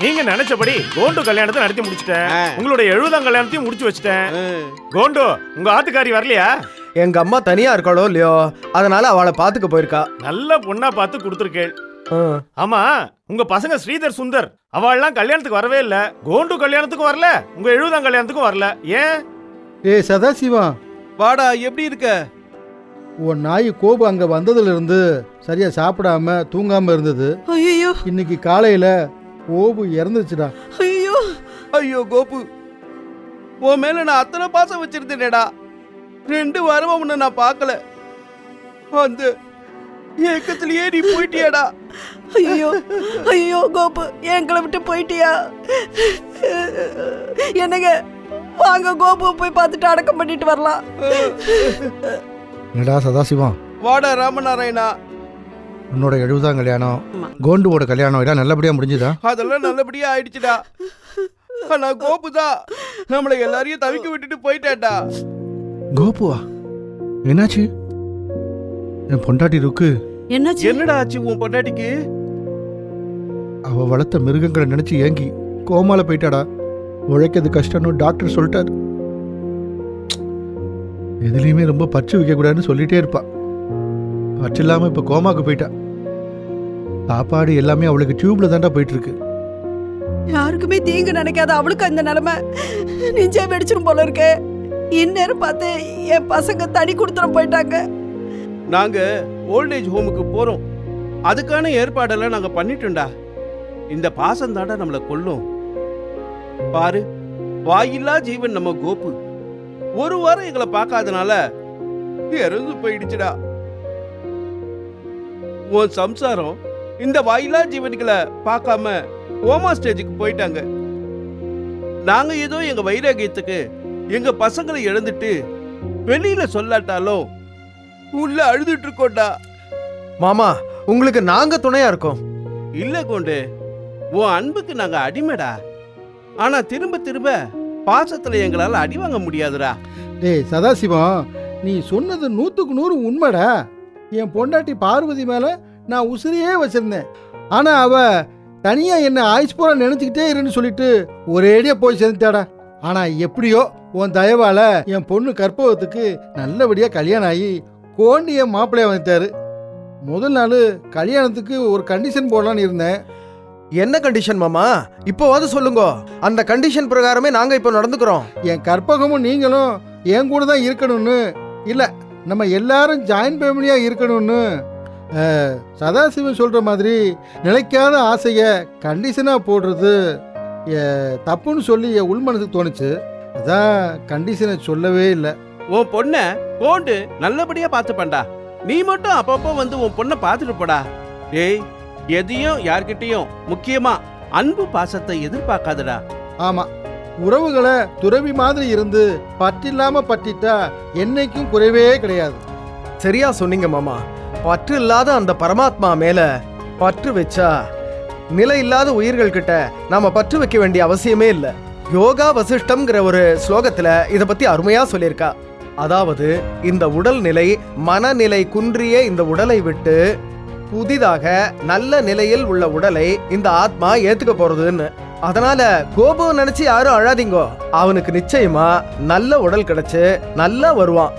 நீங்க நினைச்சபடி கோண்டு கல்யாணத்தை நடத்தி முடிச்சிட்டேன். உங்களுடைய 70ஆம் கல்யாணத்தையும் முடிச்சு வச்சிட்டேன். கோண்டு உங்க ஆத்துக்காரி வரலையா? எங்க அம்மா தனியா இருக்காளோ இல்லையோ, அதனால அவளை பாத்துக்க போயிருக்கா. நல்ல பொண்ணா பார்த்து கொடுத்துருக்கேள். ஆமா, உங்க பசங்க ஸ்ரீதர் சுந்தர் அவள்லாம் கல்யாணத்துக்கு வரவே இல்ல. கோண்டு கல்யாணத்துக்கும் வரல, உங்க 70ஆம் கல்யாணத்துக்கும் வரல. ஏன்? ஏய் சதாசிவம், வாடா, எப்படி இருக்க? உன் நாய் கோபு அங்க வந்ததுல இருந்து சரியா சாப்பிடாம தூங்காம இருந்தது. ஐயோ இன்னைக்கு காலையில கோபு இறந்துச்சுடா. ஐயோ ஐயோ கோபு, உன் மேல நான் அத்தனை பாசம் வச்சிருந்தேனேடா. 2 வாரமா உன்னை நான் பார்க்கல. அந்த ஏக்கத்திலேயே நீ போயிட்டியாடா. ஐயோ ஐயோ கோபு, எங்களை விட்டு போயிட்டியா? என்னங்க, வாங்க கோபு போய் பார்த்துட்டு அடக்கம் பண்ணிட்டு வரலாம். என்னடா சதாசிவம், வாடா ராமநாராயணா. உன்னோட 70ஆம் கல்யாணம், கோண்டுவோட கல்யாணம் எல்லாம் நல்லபடியா முடிஞ்சுதா? அதெல்லாம் நல்லபடியா ஆயிடுச்சுடா. ஆனா கோபுதான் நம்மளை எல்லாரையும் தவிக்க விட்டுட்டு போயிட்டாடா. கோபுவா, என்னாச்சு? என் பொண்டாட்டி ருக்கு. என்னாச்சு? என்னடா ஆச்சு உன் பொண்டாட்டிக்கு? அவ வளர்த்த மிருகங்களை நினைச்சு ஏங்கி கோமால போயிட்டாடா. உழைக்கிறது கஷ்டம்னு டாக்டர் சொல்லிட்டார். எதுலையுமே ரொம்ப பற்று வைக்க கூடாதுன்னு சொல்லிட்டே இருப்பா. பற்று இல்லாம இப்ப கோமாக்கு போயிட்டா. சாப்பாடு எல்லாமே அவளுக்கு டியூப்ல தாண்டா போயிட்டு இருக்கு. யாருக்குமே தீங்கு நினைக்காத அவளுக்கு அந்த நிலைமை நெஞ்சே வெடிச்சிரும் போல இருக்கு. இந்நேரம் பார்த்து என் பசங்க தனி கொடுத்துட போயிட்டாங்க. நாங்க ஓல்டேஜ் ஹோமுக்கு போறோம். அதுக்கான ஏற்பாடெல்லாம் நாங்க பண்ணிட்டோம்டா. இந்த பாசம் தாண்டா நம்மளை கொல்லும். பாரு, வாயில்லா ஜீவன் நம்ம கோபு 1 வாரம் எங்களை பார்க்காதனால இறந்து போயிடுச்சுடா. உன் சம்சாரம் இந்த வாயில்லா ஜீவன்களை பார்க்காம ஓமா ஸ்டேஜுக்கு போயிட்டாங்க. நாங்க ஏதோ எங்க வைராகியத்துக்கு எங்க பசங்களை இழந்துட்டு வெளியில சொல்லாட்டாலும் உள்ள அழுதுட்டு இருக்கோண்டா. மாமா, உங்களுக்கு நாங்க துணையா இருக்கோம். இல்ல கோண்டு, உன் அன்புக்கு நாங்க அடிமைடா. ஆனா திரும்ப திரும்ப பாசத்துல எங்களால அடி வாங்க முடியாதுடா. டேய் சதாசிவம், நீ சொன்னது 100க்கு 100 உண்மைடா. என் பொண்டாட்டி பார்வதி மேல நான் உசிரியே வச்சிருந்தேன். ஆனா அவ தனியா என்ன ஆயுஷ் போல நினைச்சுக்கிட்டே இருன்னு சொல்லிட்டு ஒரேடியா போய் சேர்ந்துட்டாடா. ஆனா எப்படியோ உன் தயவால என் பொண்ணு கற்பகத்துக்கு நல்லபடியா கல்யாணம் ஆகி கோண்டிய மாப்பிள்ளைய வந்துட்டாரு. முதல் நாள் கல்யாணத்துக்கு ஒரு கண்டிஷன் போடலான்னு இருந்தேன். என்ன கண்டிஷன் மாமா? இப்போவாது சொல்லுங்க. அந்த கண்டிஷன் பிரகாரமே நாங்க இப்போ நடந்துக்கிறோம். என் கற்பகமும் நீங்களும் என் கூட தான் இருக்கணும்னு, இல்ல நம்ம எல்லாரும் ஜாயின்ட் ஃபேமிலியா இருக்கணும்னு சதாசிவம் சொல்ற மாதிரி நிலைக்காத ஆசைய கண்டிஷனா போடுறது தப்புன்னு சொல்லி என் உள் மனசுக்கு தோணுச்சு. அதான் கண்டிஷனை சொல்லவே இல்லை. உன் பொண்ண கோண்டு நல்லபடியா பார்த்துப்பண்டா. நீ மட்டும் அப்பப்போ வந்து உன் பொண்ணை பார்த்துட்டு போடா. டேய், எதையும் யார்கிட்டையும் முக்கியமா அன்பு பாசத்தை எதிர்பார்க்காதடா. ஆமா, உறவுகளை துறவி மாதிரி இருந்து பற்றில்லாம பற்றிட்டா என்னைக்கும் குறைவே கிடையாது. சரியா சொன்னீங்க மாமா. பற்று இல்லாத அந்த பரமாத்மா மேல பற்று வச்சா நிலை இல்லாத உயிர்கள் கிட்ட நாம பற்று வைக்க வேண்டிய அவசியமே இல்லை. யோகா வசிஷ்டம்ங்கிற ஒரு ஸ்லோகத்துல இத பத்தி அருமையா சொல்லியிருக்கா. அதாவது இந்த உடல் நிலை மனநிலை குன்றிய இந்த உடலை விட்டு புதிதாக நல்ல நிலையில் உள்ள உடலை இந்த ஆத்மா ஏத்துக்க போறதுன்னு. அதனால கோபு நினைச்சு யாரும் அழாதீங்கோ. அவனுக்கு நிச்சயமா நல்ல உடல் கிடைச்சு நல்லா வருவான்.